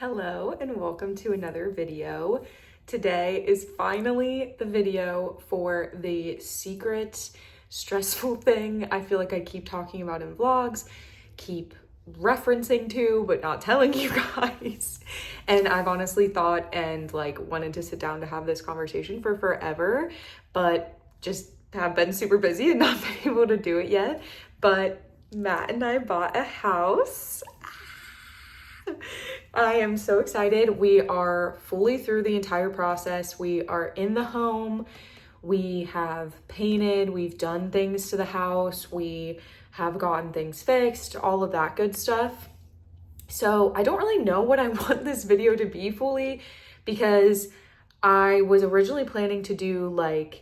Hello and welcome to another video. Today is finally the video for the secret stressful thing I feel like I keep talking about in vlogs, keep referencing to, but not telling you guys. And I've honestly thought and wanted to sit down to have this conversation for forever, but just have been super busy and not been able to do it yet. But Matt and I bought a house. I am so excited. We are fully through the entire process. We are in the home. We have painted, we've done things to the house. We have gotten things fixed, all of that good stuff. So I don't really know what I want this video to be fully, because I was originally planning to do literally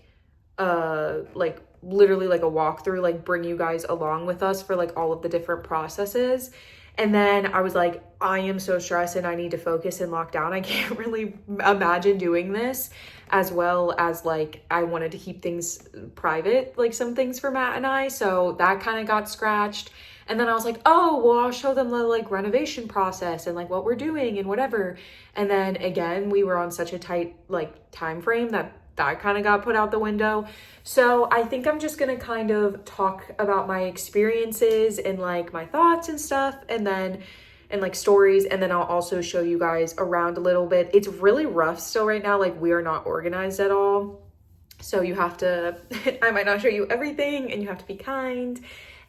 like a walkthrough, like bring you guys along with us for like all of the different processes. And then I was like, I am so stressed and I need to focus and lock down. I can't really imagine doing this, as well as like I wanted to keep things private, like some things for Matt and I. So that kind of got scratched. And then I was like, oh, well, I'll show them the like renovation process and like what we're doing and whatever. And then again, we were on such a tight like time frame that kind of got put out the window. So I think I'm just gonna kind of talk about my experiences and like my thoughts and stuff, and like stories, and then I'll also show you guys around a little bit. It's really rough still right now, like we are not organized at all. So you have to, I might not show you everything and you have to be kind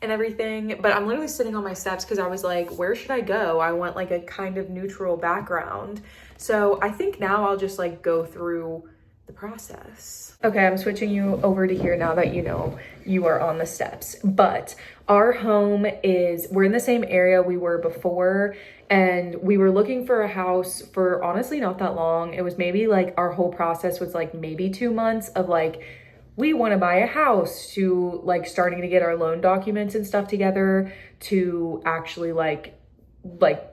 and everything, but I'm literally sitting on my steps because I was like, where should I go? I want like a kind of neutral background. So I think now I'll just like go through the process. Okay, I'm switching you over to here now that you know you are on the steps. But our home we're in the same area we were before, and we were looking for a house for honestly not that long. It was maybe like our whole process was like maybe 2 months of like, we want to buy a house, to like starting to get our loan documents and stuff together, to actually like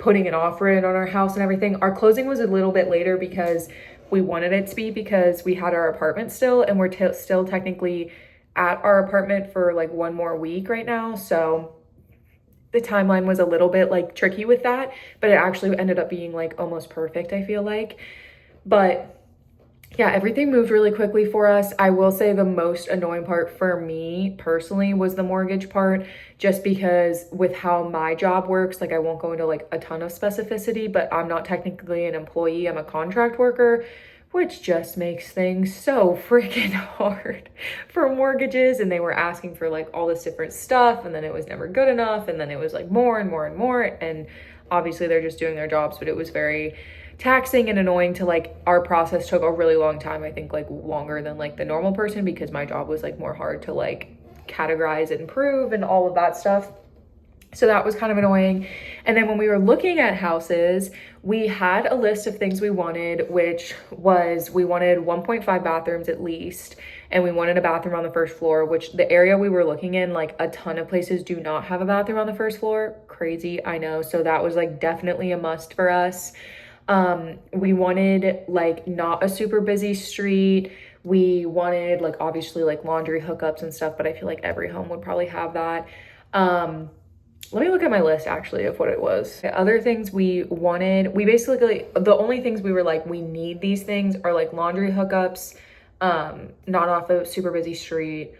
putting an offer in on our house and everything. Our closing was a little bit later because we wanted it to be, because we had our apartment still, and we're still technically at our apartment for like 1 more week right now. So the timeline was a little bit like tricky with that, but it actually ended up being like almost perfect, I feel like. But yeah, everything moved really quickly for us. I will say the most annoying part for me personally was the mortgage part, just because with how my job works, like I won't go into like a ton of specificity, but I'm not technically an employee, I'm a contract worker, which just makes things so freaking hard for mortgages. And they were asking for like all this different stuff, and then it was never good enough, and then it was like more and more and more. And obviously they're just doing their jobs, but it was very taxing and annoying to like, our process took a really long time, I think like longer than like the normal person, because my job was like more hard to like categorize and prove and all of that stuff. So that was kind of annoying. And then when we were looking at houses, we had a list of things we wanted, which was we wanted 1.5 bathrooms at least, and we wanted a bathroom on the first floor, which the area we were looking in, like a ton of places do not have a bathroom on the first floor. Crazy, I know. So that was like definitely a must for us. We wanted like not a super busy street. We wanted like obviously like laundry hookups and stuff, but I feel like every home would probably have that. Let me look at my list actually of what it was. The other things we wanted, we basically, the only things we were like, we need these things are like laundry hookups, not off a super busy street,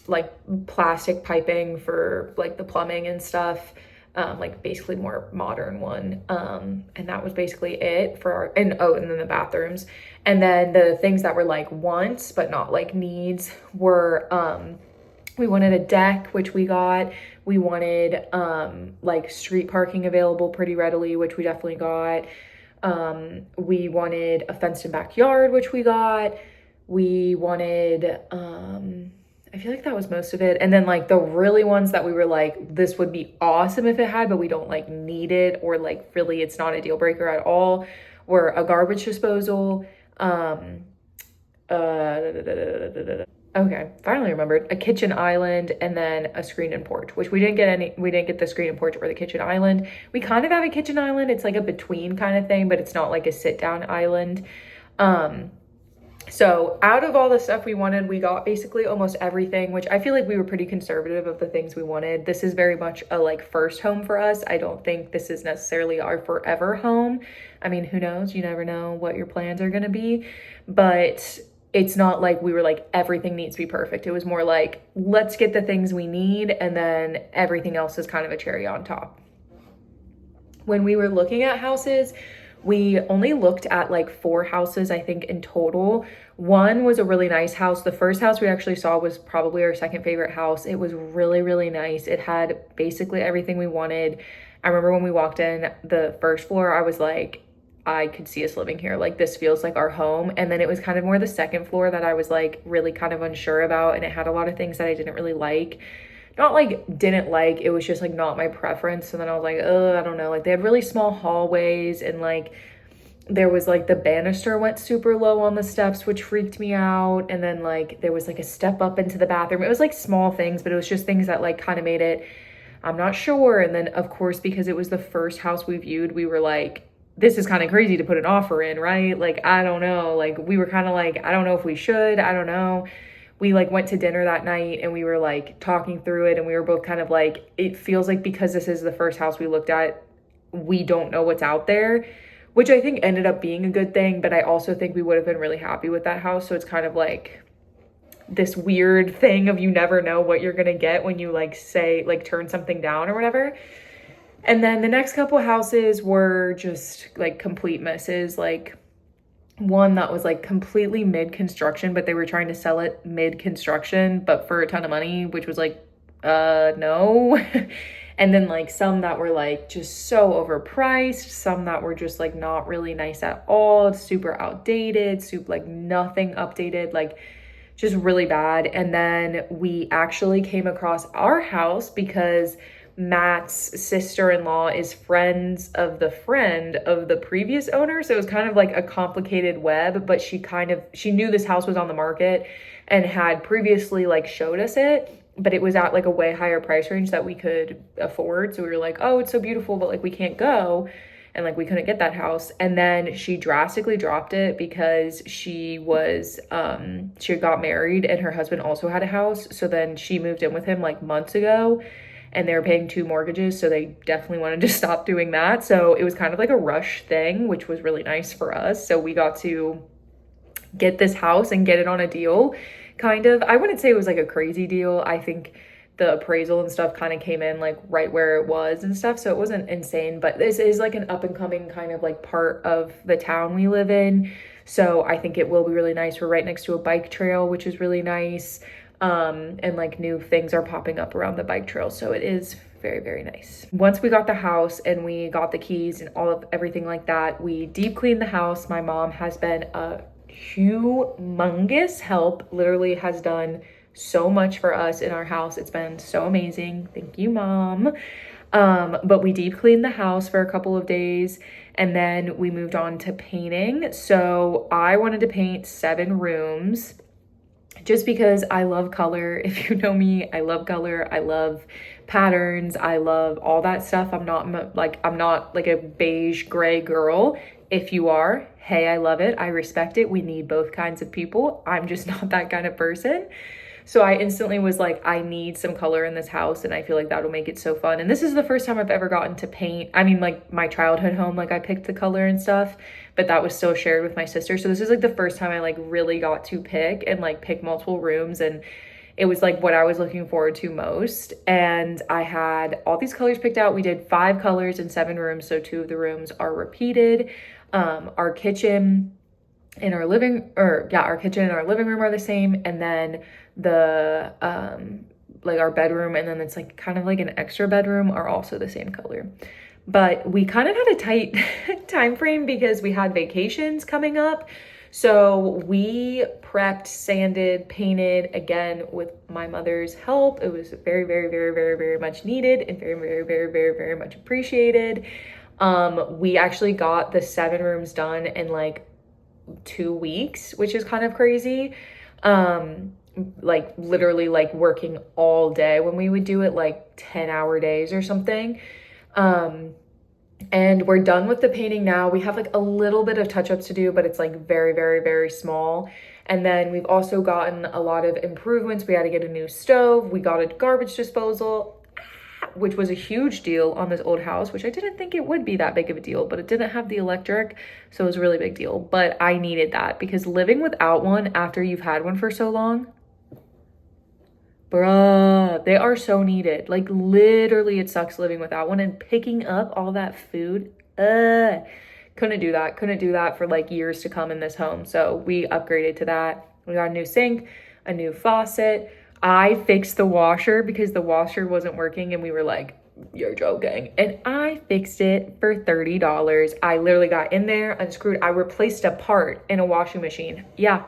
like plastic piping for like the plumbing and stuff. Like basically more modern one. And that was basically it for our, and then the bathrooms. And then the things that were like wants, but not like needs were, we wanted a deck, which we got. We wanted, like street parking available pretty readily, which we definitely got. We wanted a fenced in backyard, which we got. We wanted, I feel like that was most of it. And then like the really ones that we were like, this would be awesome if it had, but we don't like need it, or like really it's not a deal breaker at all, were a garbage disposal. Okay, finally remembered, a kitchen island, and then a screen and porch, which we didn't get the screen and porch or the kitchen island. We kind of have a kitchen island. It's like a between kind of thing, but it's not like a sit down island. So out of all the stuff we wanted, we got basically almost everything, which I feel like we were pretty conservative of the things we wanted. This is very much a like first home for us. I don't think this is necessarily our forever home. I mean, who knows? You never know what your plans are going to be, but it's not like we were like, everything needs to be perfect. It was more like, let's get the things we need, and then everything else is kind of a cherry on top. When we were looking at houses, we only looked at like 4 houses, I think, in total. One was a really nice house. The first house we actually saw was probably our second favorite house. It was really, really nice. It had basically everything we wanted. I remember when we walked in the first floor, I was like, I could see us living here. Like, this feels like our home. And then it was kind of more the second floor that I was like really kind of unsure about. And it had a lot of things that I didn't really like. Not like didn't like, it was just like not my preference. And then I was like, oh, I don't know. Like, they had really small hallways, and like there was like the banister went super low on the steps, which freaked me out. And then like there was like a step up into the bathroom. It was like small things, but it was just things that like kind of made it, I'm not sure. And then of course, because it was the first house we viewed, we were like, this is kind of crazy to put an offer in, right? Like, I don't know. Like, we were kind of like, I don't know if we should, I don't know. We like went to dinner that night and we were like talking through it, and we were both kind of like, it feels like because this is the first house we looked at, we don't know what's out there, which I think ended up being a good thing. But I also think we would have been really happy with that house. So it's kind of like this weird thing of, you never know what you're gonna get when you like say, like turn something down or whatever. And then the next couple houses were just like complete misses. Like, one that was like completely mid-construction, but they were trying to sell it mid-construction, but for a ton of money, which was like, no. And then like some that were like just so overpriced, some that were just like not really nice at all, super outdated, super like nothing updated, like just really bad. And then we actually came across our house because Matt's sister-in-law is friends of the friend of the previous owner. So it was kind of like a complicated web, but she knew this house was on the market and had previously like showed us it, but it was at like a way higher price range that we could afford. So we were like, oh, it's so beautiful, but like we can't go. And like we couldn't get that house. And then she drastically dropped it because she had got married and her husband also had a house. So then she moved in with him like months ago, and they were paying 2 mortgages, so they definitely wanted to stop doing that. So it was kind of like a rush thing, which was really nice for us. So we got to get this house and get it on a deal, kind of. I wouldn't say it was like a crazy deal. I think the appraisal and stuff kind of came in like right where it was and stuff, so it wasn't insane. But this is like an up and coming kind of like part of the town we live in, so I think it will be really nice. We're right next to a bike trail, which is really nice. And like new things are popping up around the bike trail. So it is very, very nice. Once we got the house and we got the keys and everything like that, we deep cleaned the house. My mom has been a humongous help, literally has done so much for us in our house. It's been so amazing. Thank you, Mom. But we deep cleaned the house for a couple of days, and then we moved on to painting. So I wanted to paint 7 rooms, just because I love color. If you know me, I love color. I love patterns. I love all that stuff. I'm not like a beige gray girl. If you are, hey, I love it. I respect it. We need both kinds of people. I'm just not that kind of person. So I instantly was like, I need some color in this house, and I feel like that'll make it so fun. And this is the first time I've ever gotten to paint. I mean, like my childhood home, like I picked the color and stuff, but that was still shared with my sister. So this is like the first time I like really got to pick and like pick multiple rooms, and it was like what I was looking forward to most. And I had all these colors picked out. We did 5 colors in 7 rooms, so 2 of the rooms are repeated. Our kitchen and our living room are the same, and then the like our bedroom, and then it's like kind of like an extra bedroom, are also the same color. But we kind of had a tight time frame because we had vacations coming up. So we prepped, sanded, painted, again with my mother's help. It was very, very, very, very, very much needed and very, very, very, very, very much appreciated. We actually got the 7 rooms done in like 2 weeks, which is kind of crazy. Like literally like working all day when we would do it, like 10-hour days or something. And we're done with the painting now. We have like a little bit of touch-ups to do, but it's like very, very, very small. And then we've also gotten a lot of improvements. We had to get a new stove. We got a garbage disposal, which was a huge deal on this old house, which I didn't think it would be that big of a deal, but it didn't have the electric, so it was a really big deal. But I needed that because living without one after you've had one for so long, bruh, they are so needed. Like literally it sucks living without one, and picking up all that food, couldn't do that for like years to come in this home. So we upgraded to that. We got a new sink, a new faucet. I fixed the washer because the washer wasn't working and we were like, you're joking. And I fixed it for $30. I literally got in there, unscrewed. I replaced a part in a washing machine. Yeah.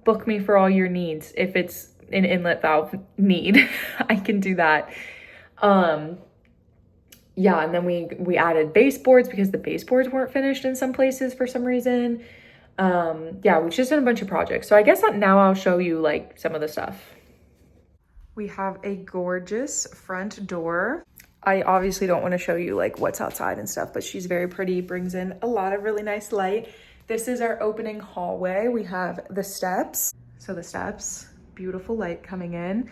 Book me for all your needs. If it's an inlet valve need, I can do that. Yeah, and then we added baseboards because the baseboards weren't finished in some places for some reason. Yeah, we've just done a bunch of projects. So I guess now I'll show you like some of the stuff. We have a gorgeous front door. I obviously don't want to show you like what's outside and stuff, but she's very pretty, brings in a lot of really nice light. This is our opening hallway. We have the steps. So the steps, beautiful light coming in.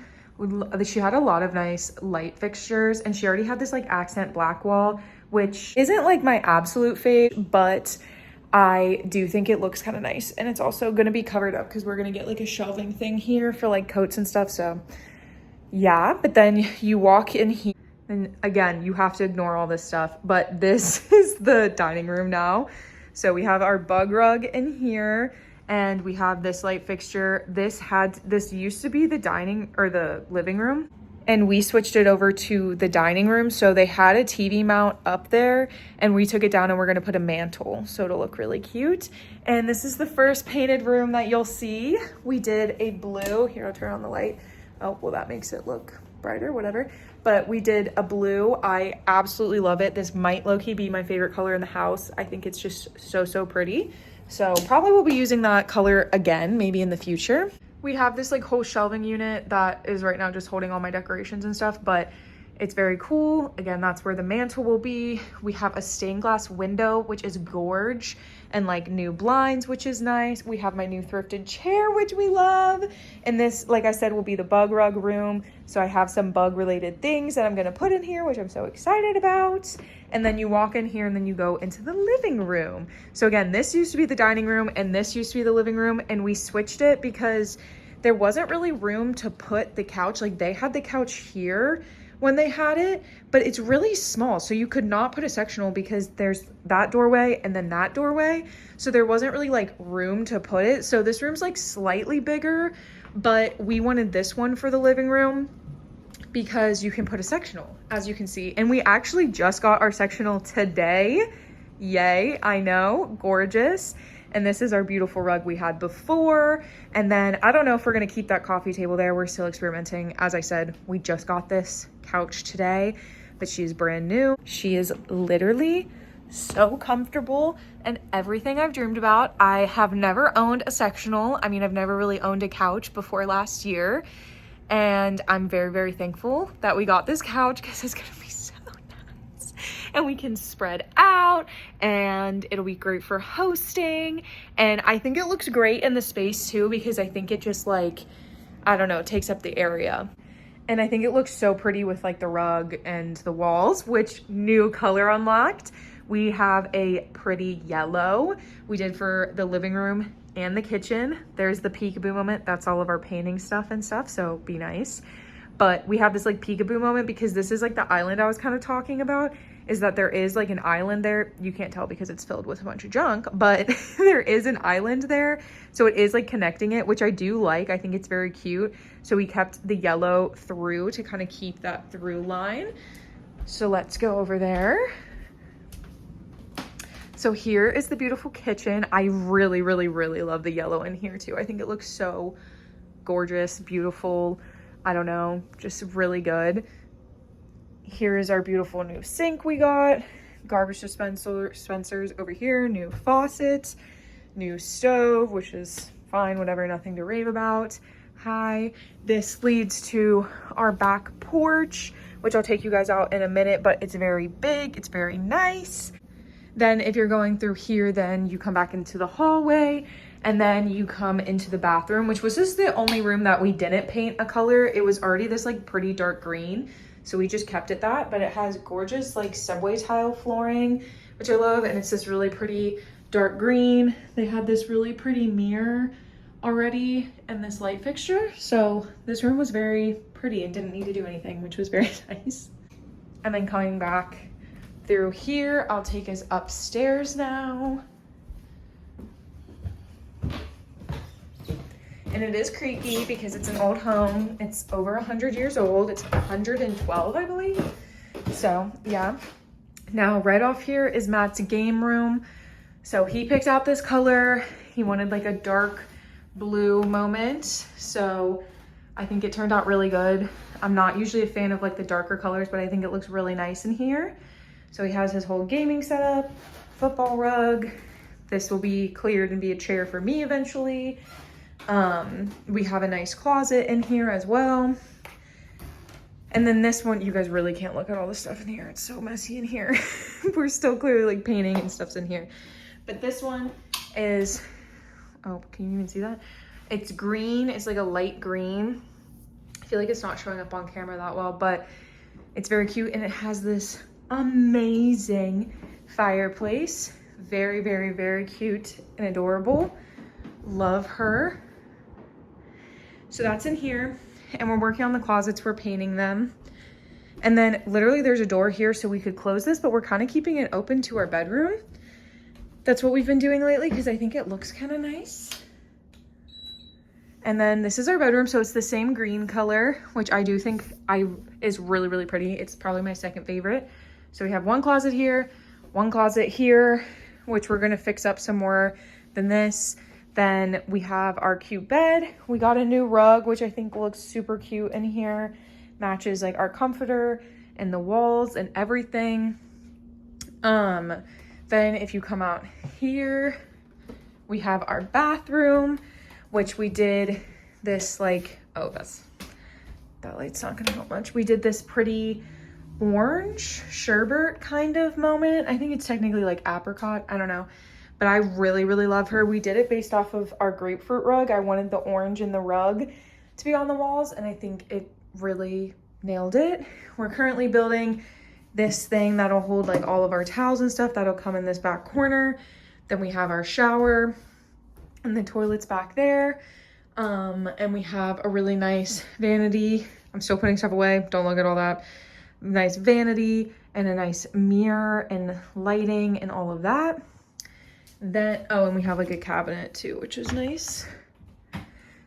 She had a lot of nice light fixtures, and she already had this like accent black wall, which isn't like my absolute fave, but I do think it looks kind of nice. And it's also going to be covered up because we're going to get like a shelving thing here for like coats and stuff. So yeah, but then you walk in here and again, you have to ignore all this stuff, but this is the dining room now. So we have our bug rug in here, and we have this light fixture. This used to be the dining or the living room, and we switched it over to the dining room. So they had a TV mount up there and we took it down, and we're gonna put a mantle so it'll look really cute. And this is the first painted room that you'll see. We did a blue, here I'll turn on the light. Oh, well that makes it look brighter, whatever. But we did a blue. I absolutely love it. This might low-key be my favorite color in the house. I think it's just so pretty. So probably we'll be using that color again, maybe in the future. We have this like whole shelving unit that is right now just holding all my decorations and stuff, but it's very cool. Again, that's where the mantle will be. We have a stained glass window, which is gorge, and like new blinds, which is nice. We have my new thrifted chair, which we love. And this, like I said, will be the bug rug room. So I have some bug related things that I'm gonna put in here, which I'm so excited about. And then you walk in here and then you go into the living room. So again, this used to be the dining room and this used to be the living room, and we switched it because there wasn't really room to put the couch. Like they had the couch here when they had it, but it's really small. So you could not put a sectional because there's that doorway and then that doorway. So there wasn't really like room to put it. So this room's like slightly bigger, but we wanted this one for the living room because you can put a sectional, as you can see. And we actually just got our sectional today. Yay, I know, gorgeous. And this is our beautiful rug we had before. And then I don't know if we're gonna keep that coffee table there. We're still experimenting. As I said, we just got this couch today, but she's brand new. She is literally so comfortable and everything I've dreamed about. I have never owned a sectional. I mean, I've never really owned a couch before last year. And I'm very thankful that we got this couch because it's gonna be so nice. And we can spread out and it'll be great for hosting. And I think it looks great in the space too, because I think it just like, I don't know, takes up the area. And I think it looks so pretty with like the rug and the walls, which new color unlocked. We have a pretty yellow. We did for the living room and the kitchen. There's the peekaboo moment. That's all of our painting stuff and stuff, so be nice. But we have this like peekaboo moment because this is like the island I was kind of talking about, is that there is like an island there. You can't tell because it's filled with a bunch of junk, but there is an island there. So it is like connecting it, which I do like. I think it's very cute. So we kept the yellow through to kind of keep that through line. So let's go over there. So here is the beautiful kitchen. I really love the yellow in here too. I think it looks so gorgeous, beautiful. I don't know, just really good. Here is our beautiful new sink we got. Garbage dispensers over here, new faucet, new stove, which is fine, whatever, nothing to rave about. Hi, this leads to our back porch, which I'll take you guys out in a minute, but it's very big, it's very nice. Then if you're going through here, then you come back into the hallway and then you come into the bathroom, which was just the only room that we didn't paint a color. It was already this like pretty dark green, so we just kept it that, but it has gorgeous like subway tile flooring, which I love, and it's this really pretty dark green. They had this really pretty mirror already and this light fixture, so this room was very pretty and didn't need to do anything, which was very nice. And then coming back through here, I'll take us upstairs now. And it is creaky because it's an old home. It's over 100 years old. It's 112, I believe. So yeah. Now right off here is Matt's game room. So he picked out this color. He wanted like a dark blue moment. So I think it turned out really good. I'm not usually a fan of like the darker colors, but I think it looks really nice in here. So he has his whole gaming setup, football rug. This will be cleared and be a chair for me eventually. We have a nice closet in here as well. And then this one, you guys really can't look at all the stuff in here. It's so messy in here. We're still clearly like painting and stuff's in here. But this one is, oh, can you even see that? It's green, it's like a light green. I feel like it's not showing up on camera that well, but it's very cute. And it has this amazing fireplace. Very, very, very cute and adorable. Love her. So that's in here, and we're working on the closets. We're painting them. And then literally there's a door here, so we could close this, but we're kind of keeping it open to our bedroom. That's what we've been doing lately because I think it looks kind of nice. And then this is our bedroom, so it's the same green color, which I do think is really, really pretty. It's probably my second favorite. So we have one closet here, one closet here, which we're gonna fix up some more than this. Then we have our cute bed. We got a new rug, which I think looks super cute in here. Matches like our comforter and the walls and everything. Then if you come out here, we have our bathroom, which we did this like, oh, that light's not gonna help much. We did this pretty orange sherbet kind of moment. I think it's technically like apricot, I don't know. But I really, really love her. We did it based off of our grapefruit rug. I wanted the orange in the rug to be on the walls, and I think it really nailed it. We're currently building this thing that'll hold like all of our towels and stuff. That'll come in this back corner. Then we have our shower and the toilet's back there. And we have a really nice vanity. I'm still putting stuff away. Don't look at all that. Nice vanity and a nice mirror and lighting and all of that. Then, oh, and we have like a cabinet too, which is nice.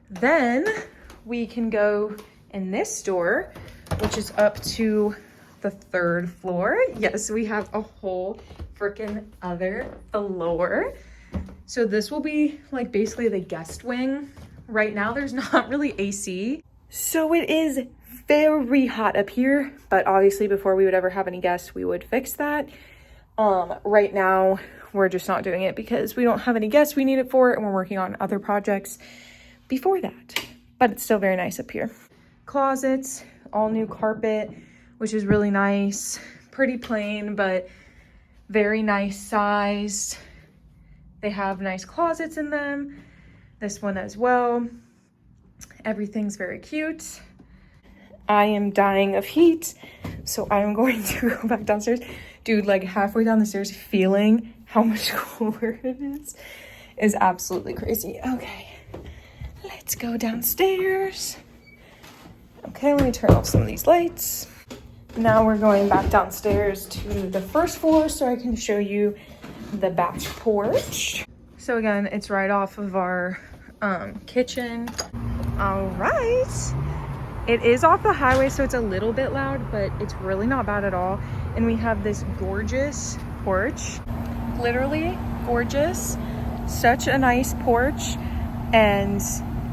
Then we can go in this door, which is up to the 3rd floor. Yes, we have a whole freaking other floor. So this will be like basically the guest wing. Right now there's not really AC. So it is very hot up here, but obviously before we would ever have any guests, we would fix that. Right now we're just not doing it because we don't have any guests we need it for, and we're working on other projects before that, but it's still very nice up here. Closets, all new carpet, which is really nice. Pretty plain, but very nice sized. They have nice closets in them. This one as well. Everything's very cute. I am dying of heat, so I am going to go back downstairs. Dude, like halfway down the stairs, feeling how much cooler it is absolutely crazy. Okay, let's go downstairs. Okay, let me turn off some of these lights. Now we're going back downstairs to the 1st floor so I can show you the back porch. So again, it's right off of our kitchen. All right. It is off the highway, so it's a little bit loud, but it's really not bad at all. And we have this gorgeous porch, literally gorgeous. Such a nice porch, and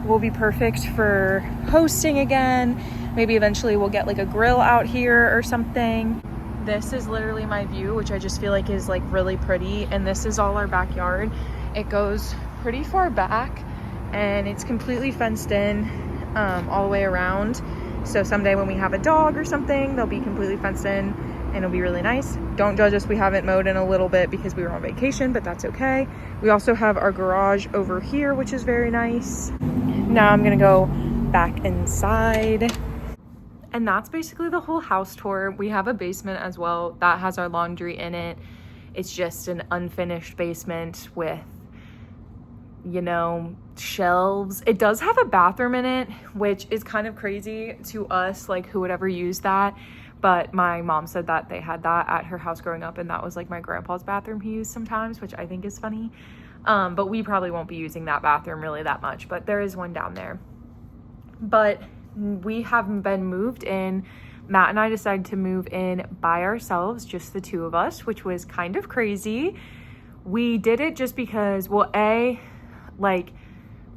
will be perfect for hosting again. Maybe eventually we'll get like a grill out here or something. This is literally my view, which I just feel like is like really pretty. And this is all our backyard. It goes pretty far back and it's completely fenced in. all the way around. So someday when we have a dog or something, they'll be completely fenced in and it'll be really nice. Don't judge us, we haven't mowed in a little bit because we were on vacation, but that's okay. We also have our garage over here, which is very nice. Now I'm gonna go back inside. And that's basically the whole house tour. We have a basement as well that has our laundry in it. It's just an unfinished basement with, you know, shelves. It does have a bathroom in it, which is kind of crazy to us, like who would ever use that? But my mom said that they had that at her house growing up, and that was like my grandpa's bathroom he used sometimes, which I think is funny. But we probably won't be using that bathroom really that much, but there is one down there. But we haven't been moved in. Matt and I decided to move in by ourselves, just the two of us, which was kind of crazy. We did it just because, well,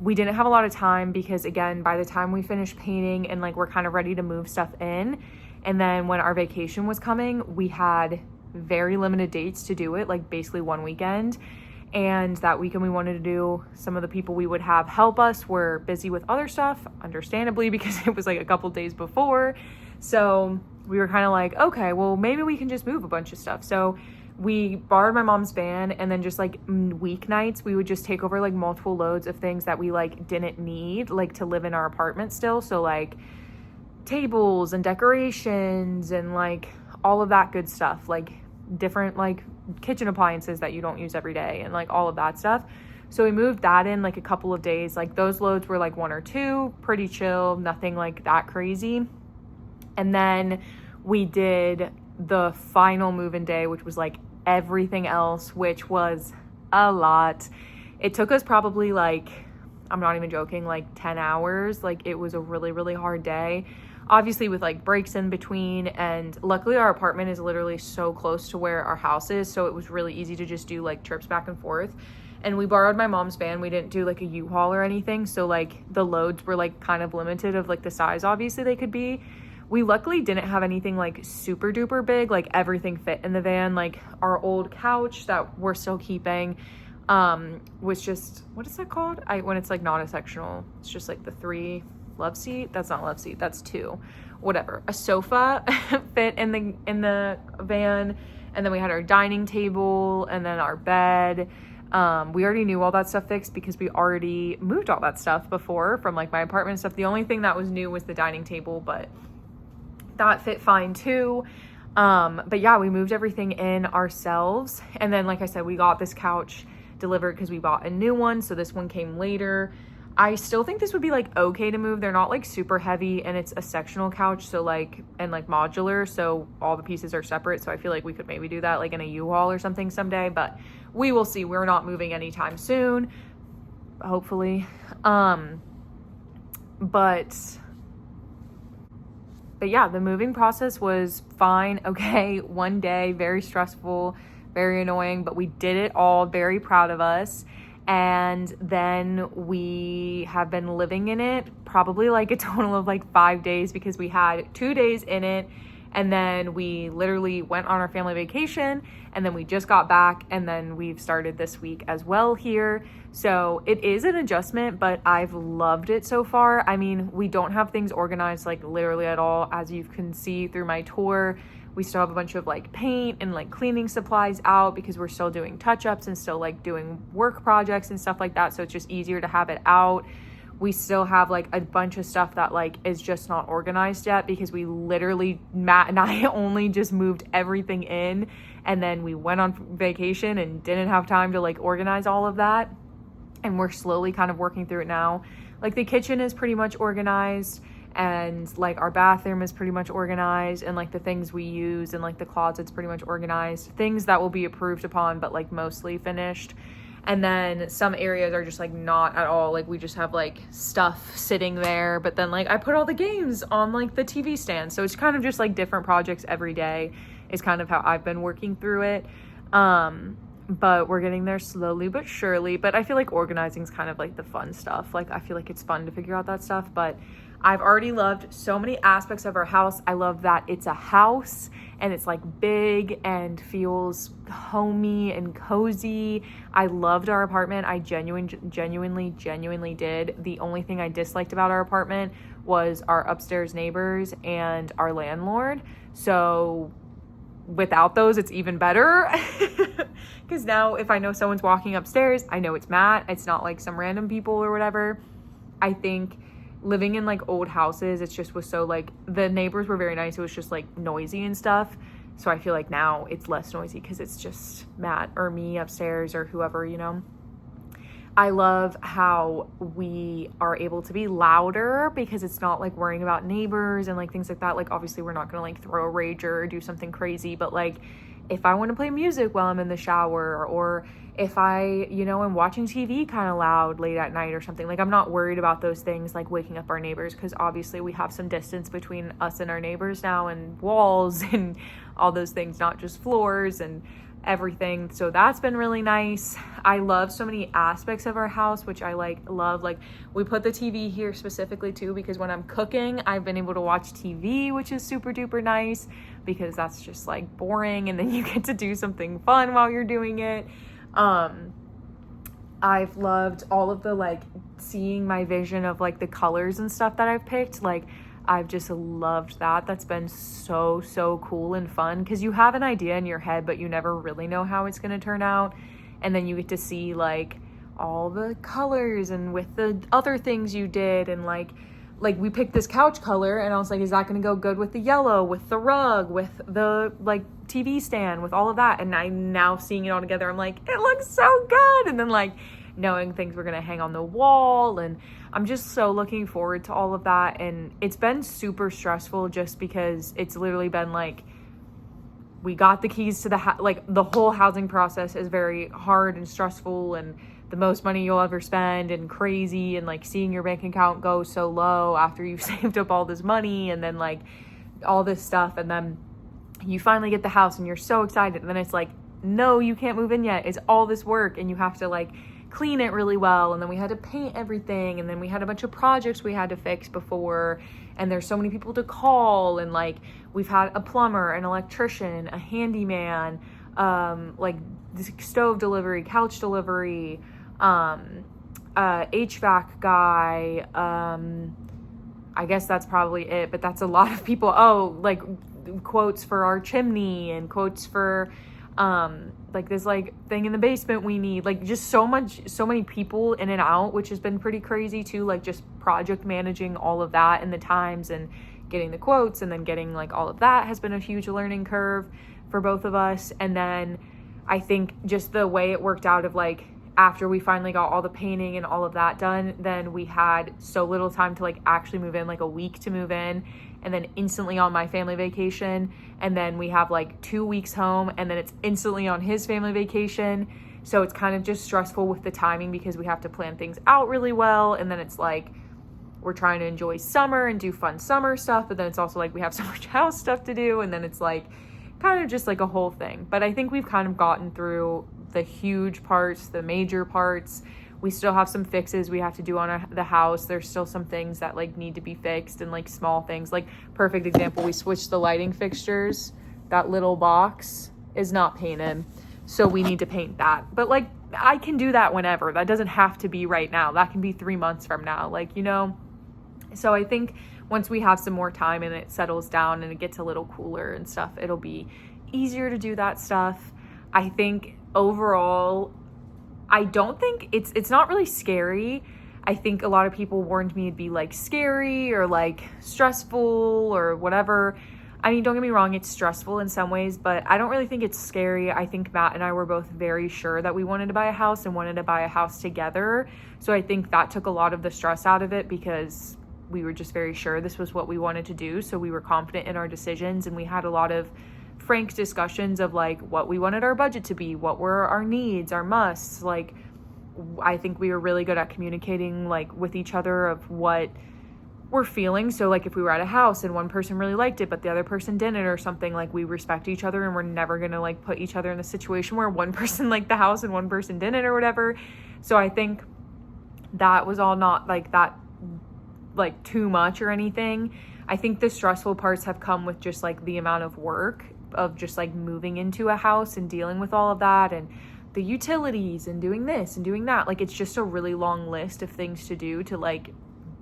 we didn't have a lot of time because, again, by the time we finished painting and like we're kind of ready to move stuff in, and then when our vacation was coming, we had very limited dates to do it, like basically one weekend. And that weekend we wanted to do, some of the people we would have help us were busy with other stuff, understandably, because it was like a couple days before. So we were kind of like, okay, well, maybe we can just move a bunch of stuff. So we borrowed my mom's van, and then just like weeknights, we would just take over like multiple loads of things that we like didn't need, like to live in our apartment still. So like tables and decorations and like all of that good stuff, like different like kitchen appliances that you don't use every day and like all of that stuff. So we moved that in like a couple of days. Like those loads were like 1 or 2, pretty chill, nothing like that crazy. And then we did the final move-in day, which was like everything else, which was a lot. It took us probably like, I'm not even joking, like 10 hours. Like it was a really, really hard day. Obviously with like breaks in between, and luckily our apartment is literally so close to where our house is, so it was really easy to just do like trips back and forth. And we borrowed my mom's van. We didn't do like a U-Haul or anything, so like the loads were like kind of limited of like the size obviously they could be. We luckily didn't have anything like super duper big, like everything fit in the van. Like our old couch that we're still keeping was just, what is that called? When it's like not a sectional, it's just like the 3 love seat. That's not love seat, that's 2, whatever. A sofa fit in the van, and then we had our dining table and then our bed. We already knew all that stuff fixed because we already moved all that stuff before from like my apartment and stuff. The only thing that was new was the dining table, but that fit fine too. But yeah, we moved everything in ourselves, and then like I said, we got this couch delivered because we bought a new one, so this one came later. I still think this would be like okay to move. They're not like super heavy, and it's a sectional couch, so like, and like modular, so all the pieces are separate. So I feel like we could maybe do that like in a U-Haul or something someday, but we will see. We're not moving anytime soon, hopefully. But yeah, the moving process was fine. Okay, one day, very stressful, very annoying, but we did it all. Very proud of us. And then we have been living in it probably like a total of like 5 days, because we had 2 days in it, and then we literally went on our family vacation, and then we just got back, and then we've started this week as well here. So it is an adjustment, but I've loved it so far. I mean, we don't have things organized like literally at all, as you can see through my tour. We still have a bunch of like paint and like cleaning supplies out because we're still doing touch-ups and still like doing work projects and stuff like that. So it's just easier to have it out. We still have like a bunch of stuff that like is just not organized yet, because we literally, Matt and I only just moved everything in, and then we went on vacation and didn't have time to like organize all of that. And we're slowly kind of working through it now. Like the kitchen is pretty much organized, and like our bathroom is pretty much organized, and like the things we use and like the closet's pretty much organized. Things that will be approved upon, but like mostly finished. And then some areas are just like not at all. Like we just have like stuff sitting there, but then like I put all the games on like the TV stand. So it's kind of just like different projects every day is kind of how I've been working through it. But we're getting there slowly but surely. But I feel like organizing is kind of like the fun stuff. Like I feel like it's fun to figure out that stuff, but I've already loved so many aspects of our house. I love that it's a house and it's like big and feels homey and cozy. I loved our apartment. I genuinely did. The only thing I disliked about our apartment was our upstairs neighbors and our landlord. So without those, it's even better. Because now if I know someone's walking upstairs, I know it's Matt. It's not like some random people or whatever. I think living in like old houses, it just was so like, the neighbors were very nice. It was just like noisy and stuff. So I feel like now it's less noisy because it's just Matt or me upstairs or whoever, you know. I love how we are able to be louder because it's not like worrying about neighbors and like things like that. Like obviously we're not gonna like throw a rager or do something crazy, but like if I want to play music while I'm in the shower, or if I, you know, am watching TV kind of loud late at night or something, like I'm not worried about those things like waking up our neighbors, because obviously we have some distance between us and our neighbors now, and walls and all those things, not just floors and everything. So that's been really nice. I love so many aspects of our house, which I love. Like we put the TV here specifically too, because when I'm cooking, I've been able to watch TV, which is super duper nice, because that's just like boring. And then you get to do something fun while you're doing it. I've loved all of the like seeing my vision of like the colors and stuff that I've picked. Like I've just loved that. That's been so cool and fun, because you have an idea in your head, but you never really know how it's going to turn out. And then you get to see like all the colors and with the other things you did. And like we picked this couch color, and I was like, is that going to go good with the yellow, with the rug, with the like TV stand, with all of that? And I'm now seeing it all together. I'm like, it looks so good. And then like knowing things were going to hang on the wall, and I'm just so looking forward to all of that. And it's been super stressful just because it's literally been like, we got the keys to the like the whole housing process is very hard and stressful, and the most money you'll ever spend, and crazy, and like seeing your bank account go so low after you've saved up all this money, and then like all this stuff. And then you finally get the house and you're so excited, and then it's like, no, you can't move in yet. It's all this work, and you have to like clean it really well, and then we had to paint everything, and then we had a bunch of projects we had to fix before, and there's so many people to call, and like we've had a plumber, an electrician, a handyman, like stove delivery, couch delivery, HVAC guy, I guess that's probably it, but that's a lot of people. Oh, like quotes for our chimney, and quotes for like this like thing in the basement we need, like just so many people in and out, which has been pretty crazy too, like just project managing all of that and the times and getting the quotes, and then getting like all of that has been a huge learning curve for both of us. And then I think just the way it worked out of like, after we finally got all the painting and all of that done, then we had so little time to like actually move in, like a week to move in, and then instantly on my family vacation, and then we have like 2 weeks home, and then it's instantly on his family vacation. So it's kind of just stressful with the timing, because we have to plan things out really well, and then it's like we're trying to enjoy summer and do fun summer stuff, but then it's also like we have so much house stuff to do, and then it's like kind of just like a whole thing. But I think we've kind of gotten through the huge parts, the major parts. We still have some fixes we have to do on the house. There's still some things that like need to be fixed, and like small things. Like perfect example, we switched the lighting fixtures. That little box is not painted, so we need to paint that. But like I can do that whenever. That doesn't have to be right now. That can be 3 months from now, like, you know. So I think once we have some more time and it settles down and it gets a little cooler and stuff, it'll be easier to do that stuff. I think overall, I don't think it's not really scary. I think a lot of people warned me it'd be like scary or like stressful or whatever. I mean, don't get me wrong, it's stressful in some ways, but I don't really think it's scary. I think Matt and I were both very sure that we wanted to buy a house and wanted to buy a house together. So I think that took a lot of the stress out of it, because we were just very sure this was what we wanted to do. So we were confident in our decisions, and we had a lot of frank discussions of like what we wanted our budget to be, what were our needs, our musts. Like I think we were really good at communicating like with each other of what we're feeling. So like if we were at a house and one person really liked it but the other person didn't or something, like we respect each other, and we're never gonna like put each other in a situation where one person liked the house and one person didn't or whatever. So I think that was all not like that like too much or anything. I think the stressful parts have come with just like the amount of work of just like moving into a house and dealing with all of that and the utilities and doing this and doing that. Like, it's just a really long list of things to do to like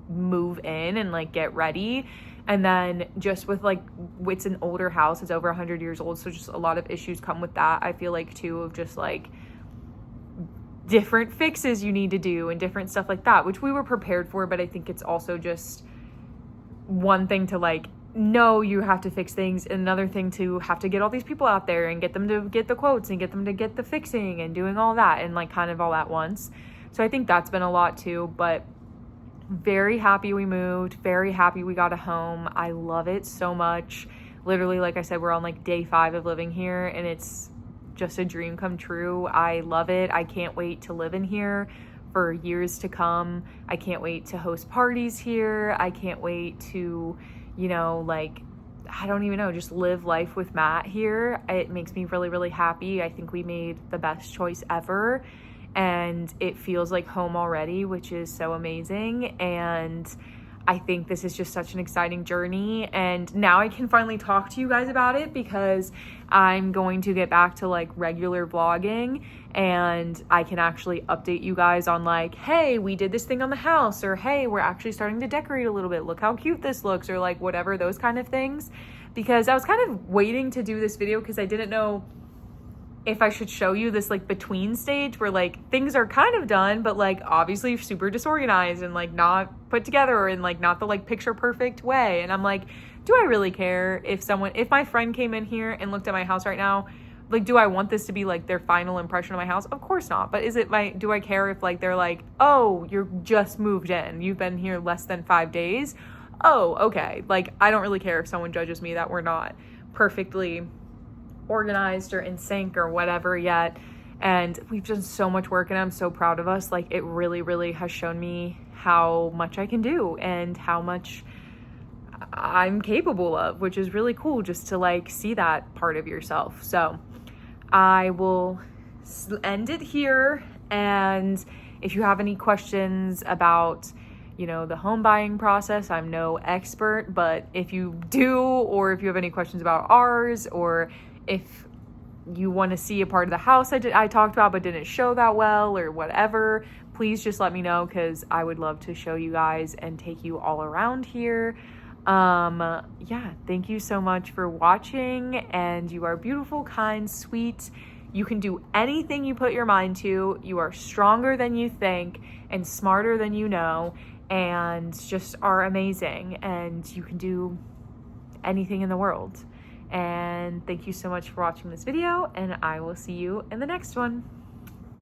move in and like get ready. And then just with like, it's an older house, it's over 100 years old, so just a lot of issues come with that, I feel like, too, of just like different fixes you need to do and different stuff like that, which we were prepared for. But I think it's also just one thing to like know you have to fix things, and another thing to have to get all these people out there and get them to get the quotes and get them to get the fixing and doing all that and like kind of all at once. So I think that's been a lot too. But very happy we moved, very happy we got a home. I love it so much. Literally, like I said, we're on like day 5 of living here, and it's just a dream come true. I love it. I can't wait to live in here for years to come. I can't wait to host parties here. I can't wait to, you know, like, I don't even know, just live life with Matt here. It makes me really, really happy. I think we made the best choice ever, and it feels like home already, which is so amazing. And I think this is just such an exciting journey, and now I can finally talk to you guys about it because I'm going to get back to like regular vlogging, and I can actually update you guys on like, hey, we did this thing on the house, or hey, we're actually starting to decorate a little bit, look how cute this looks, or like whatever, those kind of things. Because I was kind of waiting to do this video because I didn't know if I should show you this like between stage where like things are kind of done, but like obviously super disorganized and like not put together, or in like not the like picture perfect way. And I'm like, do I really care if my friend came in here and looked at my house right now? Like, do I want this to be like their final impression of my house? Of course not. But do I care if like they're like, oh, you're just moved in, you've been here less than 5 days? Oh, okay. Like, I don't really care if someone judges me that we're not perfectly organized or in sync or whatever yet. And we've done so much work, and I'm so proud of us. Like, it really, really has shown me how much I can do and how much I'm capable of, which is really cool just to like see that part of yourself. So I will end it here. And if you have any questions about, you know, the home buying process, I'm no expert, but if you do, or if you have any questions about ours, or if you want to see a part of the house I talked about but didn't show that well, or whatever, please just let me know, because I would love to show you guys and take you all around here. Yeah, thank you so much for watching, and you are beautiful, kind, sweet. You can do anything you put your mind to. You are stronger than you think and smarter than you know, and just are amazing, and you can do anything in the world. And thank you so much for watching this video, and I will see you in the next one.